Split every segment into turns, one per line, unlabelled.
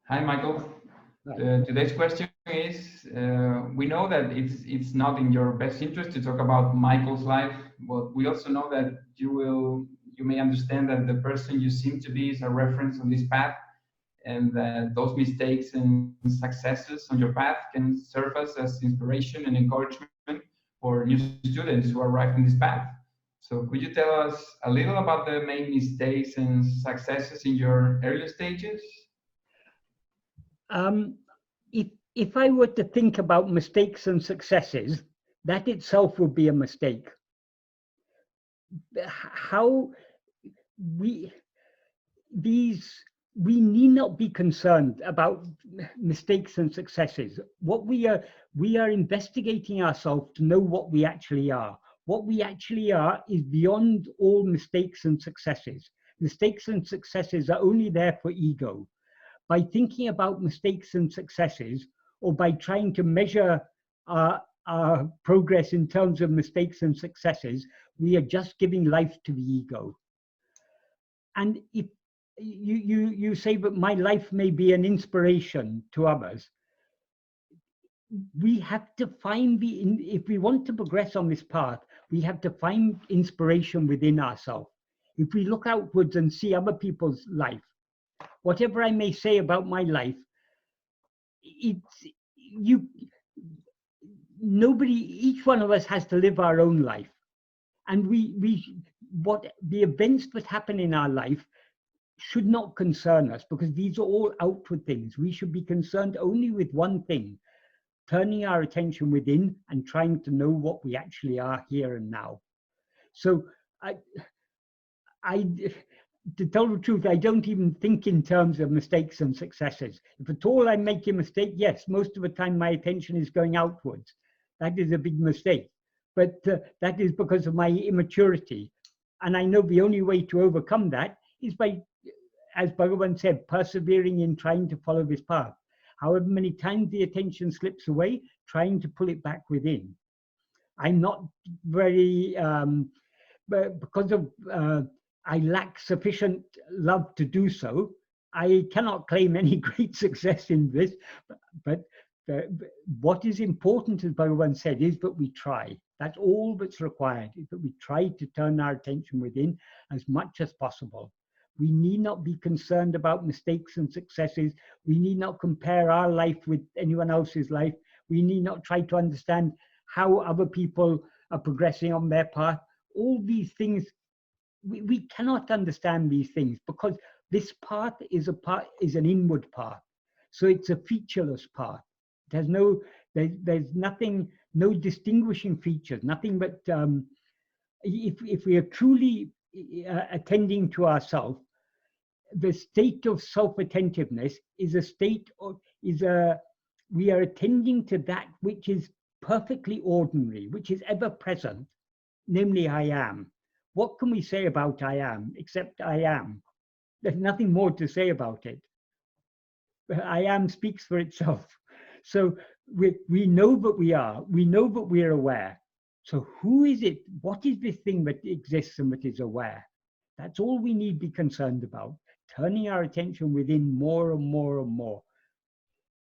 Hi, Michael. Today's question is: we know that it's not in your best interest to talk about Michael's life, but we also know that you may understand that the person you seem to be is a reference on this path, and that those mistakes and successes on your path can serve us as inspiration and encouragement for new students who arrive in this path. So, could you tell us a little about the main mistakes and successes in your early stages?
Um, if I were to think about mistakes and successes, that itself would be a mistake. How we these we need not be concerned about mistakes and successes. What we are investigating ourselves to know what we actually are. What we actually are is beyond all mistakes and successes. Mistakes and successes are only there for ego. By thinking about mistakes and successes, or by trying to measure our progress in terms of mistakes and successes, we are just giving life to the ego. And if you say that my life may be an inspiration to others, we have to find if we want to progress on this path, we have to find inspiration within ourselves. If we look outwards and see other people's life, whatever I may say about my life, it's you nobody each one of us has to live our own life, and we what the events that happen in our life should not concern us, because these are all outward things. We should be concerned only with one thing: turning our attention within and trying to know what we actually are here and now. So I to tell the truth, I don't even think in terms of mistakes and successes. If at all I make a mistake, yes, most of the time my attention is going outwards. That is a big mistake. But that is because of my immaturity. And I know the only way to overcome that is by, as Bhagavan said, persevering in trying to follow this path. However many times the attention slips away, trying to pull it back within. I'm not very, because of I lack sufficient love to do so. I cannot claim any great success in this, but what is important, as Bhagavan said, is that we try. That's all that's required, is that we try to turn our attention within as much as possible. We need not be concerned about mistakes and successes. We need not compare our life with anyone else's life. We need not try to understand how other people are progressing on their path. All these things, we cannot understand these things, because this path is an inward path. So it's a featureless path. It has there's nothing, no distinguishing features, nothing but if we are truly attending to ourselves, the state of self-attentiveness is a state of, we are attending to that which is perfectly ordinary, which is ever present, namely I am. What can we say about I am except I am? There's nothing more to say about it. I am speaks for itself. So we know that we are, we know that we are aware. So who is it? What is this thing that exists and that is aware? That's all we need to be concerned about, turning our attention within more and more and more.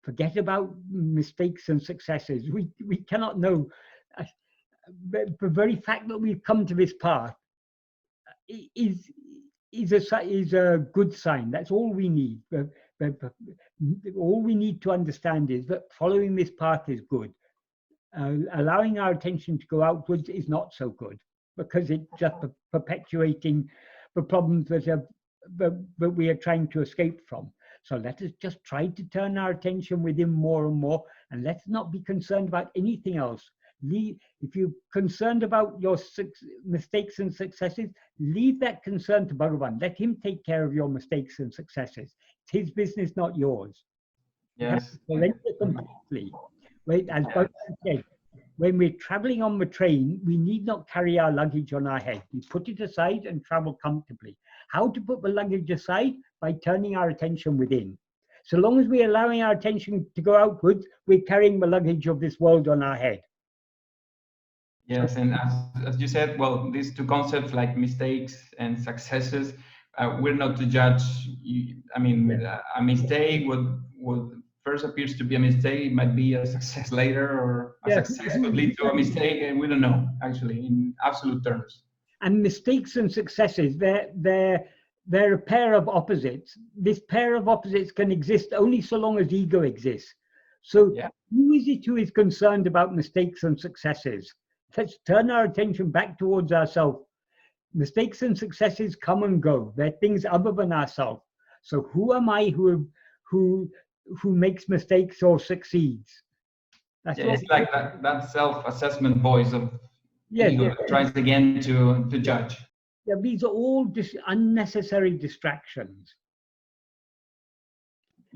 Forget about mistakes and successes. We cannot know. The very fact that we've come to this path is a good sign. That's all we need. All we need to understand is that following this path is good. Allowing our attention to go outwards is not so good, because it's just perpetuating the problems that we are trying to escape from. So let us just try to turn our attention within more and more, and let's not be concerned about anything else. If you're concerned about your mistakes and successes, leave that concern to Bhagavan. Let him take care of your mistakes and successes. It's his business, not yours.
Yes.
Surrender completely. Right? As Bhagavan said, when we're traveling on the train, we need not carry our luggage on our head. We put it aside and travel comfortably. How to put the luggage aside? By turning our attention within. So long as we're allowing our attention to go outwards, we're carrying the luggage of this world on our head.
Yes, and as you said, well, these two concepts like mistakes and successes, we're not to judge. I mean,
Yeah.
a mistake would first appears to be a mistake might be a success later, or a
Yeah.
success could lead to a mistake, and we don't know actually in absolute terms.
And mistakes and successes, they're a pair of opposites. This pair of opposites can exist only so long as ego exists. So
Yeah.
who is it who is concerned about mistakes and successes? Let's turn our attention back towards ourselves. Mistakes and successes come and go. They're things other than ourselves. So who am I who makes mistakes or succeeds? That's
Yeah,
what.
it's like that self-assessment voice of
Yes,
ego
yes.
that tries again to judge.
Yeah, these are all just unnecessary distractions.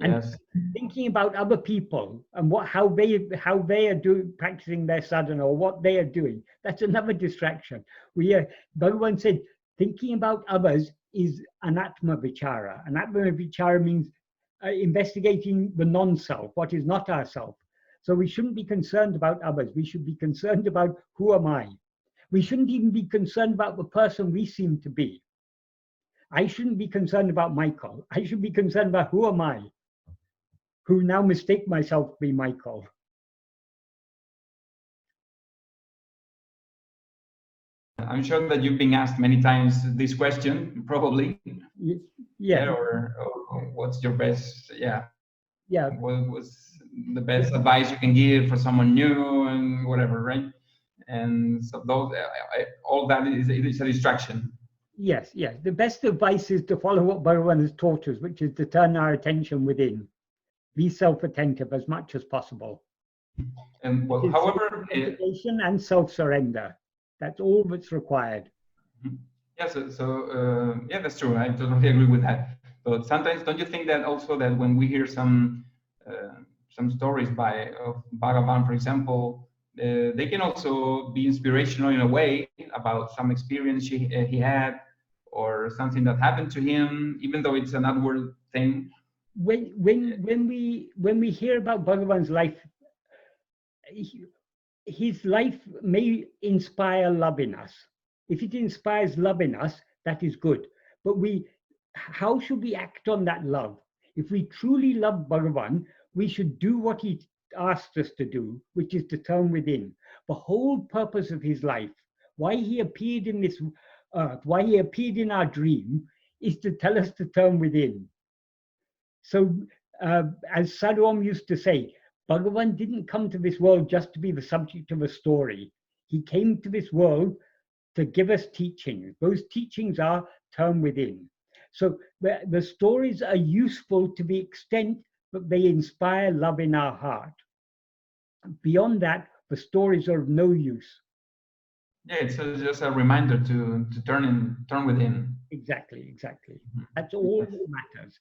And
Yes.
thinking about other people and how they are doing, practicing their sadhana, or what they are doing, that's another distraction. Bhagavan said thinking about others is an Atma-vichara. An Atma-vichara means investigating the non-self, what is not ourself. So we shouldn't be concerned about others. We should be concerned about who am I. We shouldn't even be concerned about the person we seem to be. I shouldn't be concerned about Michael. I should be concerned about who am I, who now mistake myself to be Michael.
I'm sure that you've been asked many times this question, probably.
Yeah,
Or what's your best? Yeah.
yeah,
What was the best advice you can give for someone new and whatever, right? And so those, all that is a distraction.
yes, yes. The best advice is to follow what Bhagavan has taught us, which is to turn our attention within. Be self-attentive as much as possible.
And well, however,
Self-identification and self-surrender. That's all that's required.
yeah, yeah, that's true. I totally agree with that. But sometimes, don't you think that also that when we hear some stories by of Bhagavan, for example, they can also be inspirational in a way about some experience he had or something that happened to him, even though it's an outward thing.
When we hear about Bhagavan's life, his life may inspire love in us. If it inspires love in us, that is good. But how should we act on that love? If we truly love Bhagavan, we should do what he asked us to do, which is to turn within. The whole purpose of his life, why he appeared in this earth, why he appeared in our dream, is to tell us to turn within. So, as Sadhguru used to say, Bhagavan didn't come to this world just to be the subject of a story. He came to this world to give us teachings. Those teachings are turn within. So the stories are useful to the extent that they inspire love in our heart. Beyond that, the stories are of no use.
Yeah, it's just a reminder to turn within.
Exactly. That's all that matters.